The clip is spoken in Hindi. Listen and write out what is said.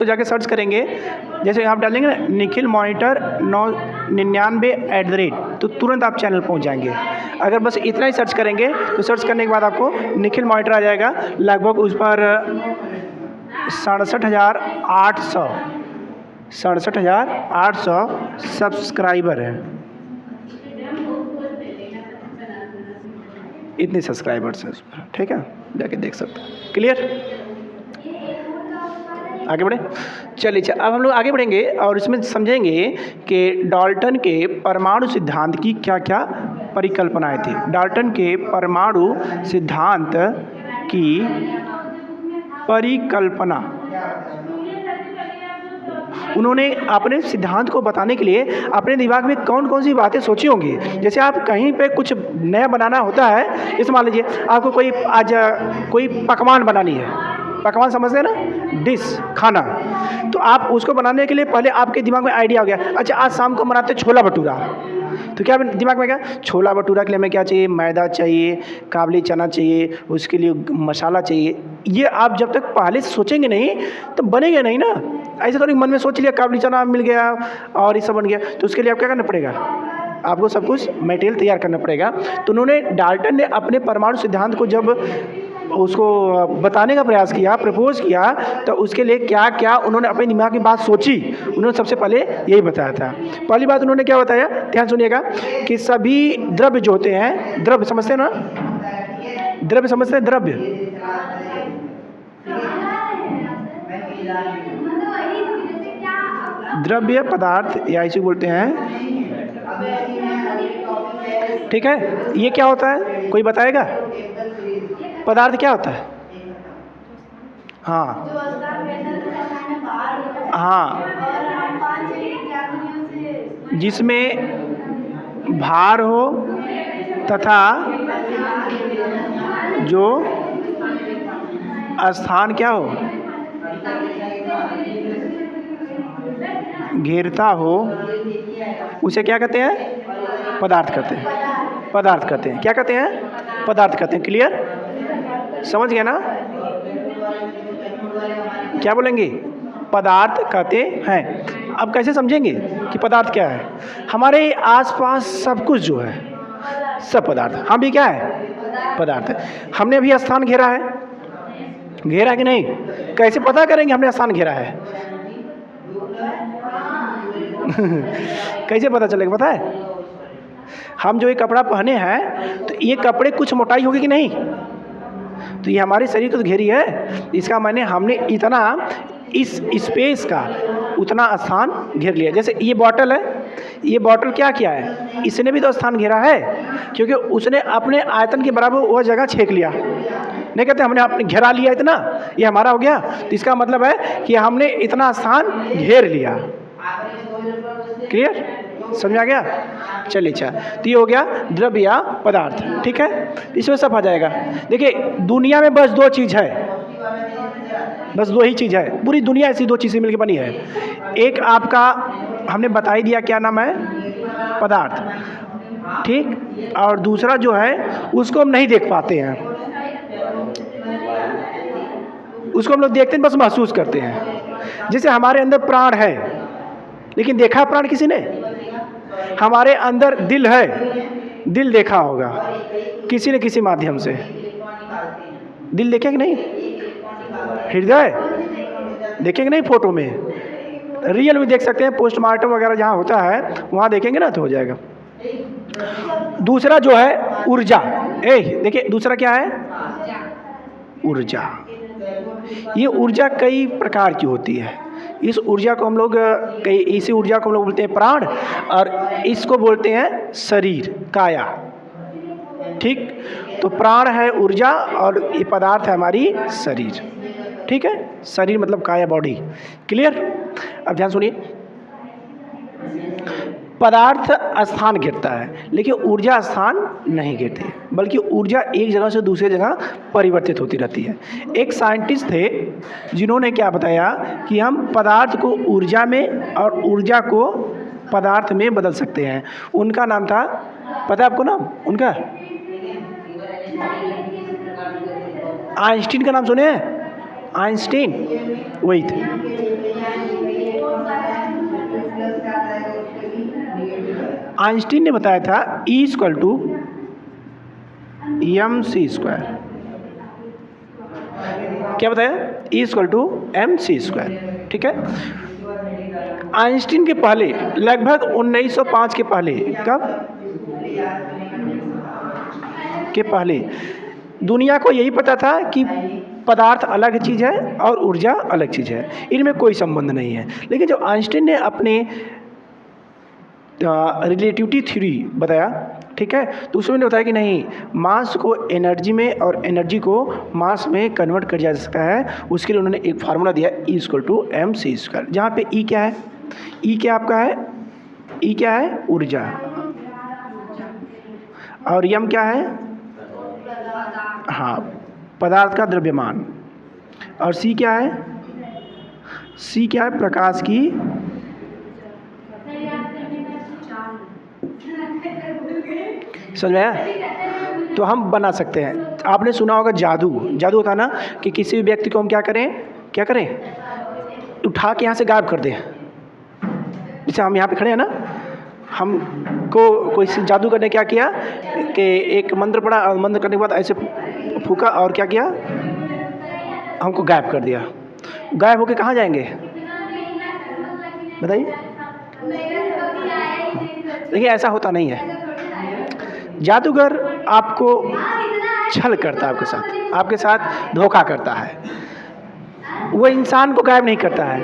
तो जाके सर्च करेंगे, जैसे आप डालेंगे ना निखिल मॉनिटर 999 तो तुरंत आप चैनल पहुंच जाएंगे। अगर बस इतना ही सर्च करेंगे तो सर्च करने के बाद आपको निखिल मॉनिटर आ जाएगा। लगभग उस पर 67,800 सब्सक्राइबर हैं। इतने सब्सक्राइबर्स हैं उस पर, ठीक है, जाके देख सकते हैं। क्लियर? आगे बढ़े, चलिए अब हम लोग आगे बढ़ेंगे और इसमें समझेंगे कि डाल्टन के परमाणु सिद्धांत की क्या क्या परिकल्पनाएं थी। डाल्टन के परमाणु सिद्धांत की परिकल्पना, उन्होंने अपने सिद्धांत को बताने के लिए अपने दिमाग में कौन कौन सी बातें सोची होंगी। जैसे आप कहीं पे कुछ नया बनाना होता है, जैसे मान लीजिए आपको कोई पकवान बनानी है, पकवान समझते हैं ना, डिश, खाना, तो आप उसको बनाने के लिए पहले आपके दिमाग में आइडिया हो गया, अच्छा आज शाम को बनाते छोला भटूरा। तो क्या दिमाग में क्या, छोला भटूरा के लिए हमें क्या चाहिए, मैदा चाहिए, काबुली चना चाहिए, उसके लिए मसाला चाहिए। ये आप जब तक पहले से सोचेंगे नहीं तो बनेगा नहीं ना। ऐसे तो मन में सोच लिया काबुली चना मिल गया और ये सब बन गया, तो उसके लिए आप क्या करना पड़ेगा, आपको सब कुछ मटेरियल तैयार करना पड़ेगा। तो उन्होंने, डाल्टन ने अपने परमाणु सिद्धांत को जब उसको बताने का प्रयास किया, प्रपोज किया, तो उसके लिए क्या क्या उन्होंने अपने दिमाग की बात सोची, उन्होंने सबसे पहले यही बताया था। पहली बात उन्होंने क्या बताया, ध्यान सुनिएगा, कि सभी द्रव्य जो होते हैं, द्रव्य समझते हैं ना, द्रव्य समझते हैं, द्रव्य पदार्थ या इसे बोलते हैं, ठीक है। ये क्या होता है, कोई बताएगा, पदार्थ क्या होता है? हाँ हाँ, जिसमें भार हो तथा जो स्थान क्या हो, घेरता हो, उसे क्या कहते हैं, पदार्थ कहते हैं। पदार्थ कहते हैं, क्या कहते हैं, पदार्थ कहते हैं। क्लियर, समझ गया ना? क्या बोलेंगे, पदार्थ कहते हैं। अब कैसे समझेंगे कि पदार्थ क्या है? हमारे आसपास सब कुछ जो है सब पदार्थ, हम भी क्या है, पदार्थ है। हमने अभी स्थान घेरा है, घेरा कि नहीं? कैसे पता करेंगे हमने स्थान घेरा है? कैसे पता चलेगा, पता है? हम जो ये कपड़ा पहने हैं तो ये कपड़े कुछ मोटाई होगी कि नहीं, तो ये हमारे शरीर को तो घेरी है। इसका माने हमने इतना इस स्पेस का उतना स्थान घेर लिया। जैसे ये बॉटल है, ये बॉटल क्या किया है, इसने भी तो स्थान घेरा है, क्योंकि उसने अपने आयतन के बराबर वह जगह छेक लिया। नहीं कहते हमने अपने घेरा लिया इतना, ये हमारा हो गया, तो इसका मतलब है कि हमने इतना स्थान घेर लिया। क्लियर, समझ आ गया? चलिए, अच्छा, तो ये हो गया द्रव्य या पदार्थ, ठीक है, इसमें सब आ जाएगा। देखिए दुनिया में बस दो चीज़ है, बस दो ही चीज़ है, पूरी दुनिया ऐसी दो चीज़ें मिलकर बनी है। एक आपका हमने बता ही दिया, क्या नाम है, पदार्थ, ठीक, और दूसरा जो है उसको हम नहीं देख पाते हैं, उसको हम लोग देखते हैं, बस महसूस करते हैं। जैसे हमारे अंदर प्राण है, लेकिन देखा प्राण किसी ने? हमारे अंदर दिल है, दिल देखा होगा किसी न किसी माध्यम से, दिल देखे कि नहीं? हृदय देखेंगे नहीं, फोटो में, रियल में देख सकते हैं, पोस्टमार्टम वगैरह जहाँ होता है वहाँ देखेंगे ना तो हो जाएगा। दूसरा जो है ऊर्जा, देखिए दूसरा क्या है, ऊर्जा। ये ऊर्जा कई प्रकार की होती है। इस ऊर्जा को हम लोग इसी ऊर्जा को हम लोग बोलते हैं प्राण, और इसको बोलते हैं शरीर, काया, ठीक। तो प्राण है ऊर्जा और ये पदार्थ है हमारी शरीर, ठीक है। शरीर मतलब काया, बॉडी। क्लियर? अब ध्यान सुनिए, पदार्थ स्थान घेरता है लेकिन ऊर्जा स्थान नहीं घेरती, बल्कि ऊर्जा एक जगह से दूसरी जगह परिवर्तित होती रहती है। एक साइंटिस्ट थे जिन्होंने क्या बताया कि हम पदार्थ को ऊर्जा में और ऊर्जा को पदार्थ में बदल सकते हैं। उनका नाम था, पता है आपको नाम उनका? आइंस्टीन का नाम सुने हैं? आइंस्टीन वही थे। आइंस्टीन ने बताया था E=mc²। क्या बताया? E=mc²। ठीक है। आइंस्टीन के पहले लगभग 1905 के पहले, कब के पहले दुनिया को यही पता था कि पदार्थ अलग चीज़ है और ऊर्जा अलग चीज़ है, इनमें कोई संबंध नहीं है। लेकिन जब आइंस्टीन ने अपने रिलेटिविटी थ्योरी बताया, ठीक है, तो उसमें बताया कि नहीं, मास को एनर्जी में और एनर्जी को मास में कन्वर्ट कर जा सकता है। उसके लिए उन्होंने एक फार्मूला दिया, E=mc², जहाँ पे E क्या है? E क्या आपका है? E क्या है? ऊर्जा। और m क्या है? हाँ, पदार्थ का द्रव्यमान। और C क्या है? C क्या है? प्रकाश की समझ में आया? तो हम बना सकते हैं। आपने सुना होगा जादू होता है ना, कि किसी भी व्यक्ति को हम क्या करें, उठा के यहाँ से गायब कर दें। जैसे हम यहाँ पे खड़े हैं ना, हमको कोई जादू करने क्या किया कि एक मंत्र पढ़ा, और मंत्र करने के बाद ऐसे फूका और क्या किया, हमको गायब कर दिया। गायब होके कहाँ जाएंगे बताइए? देखिए, ऐसा होता नहीं है। जादूगर आपको छल करता है, आपके साथ धोखा करता है। वो इंसान को गायब नहीं करता है।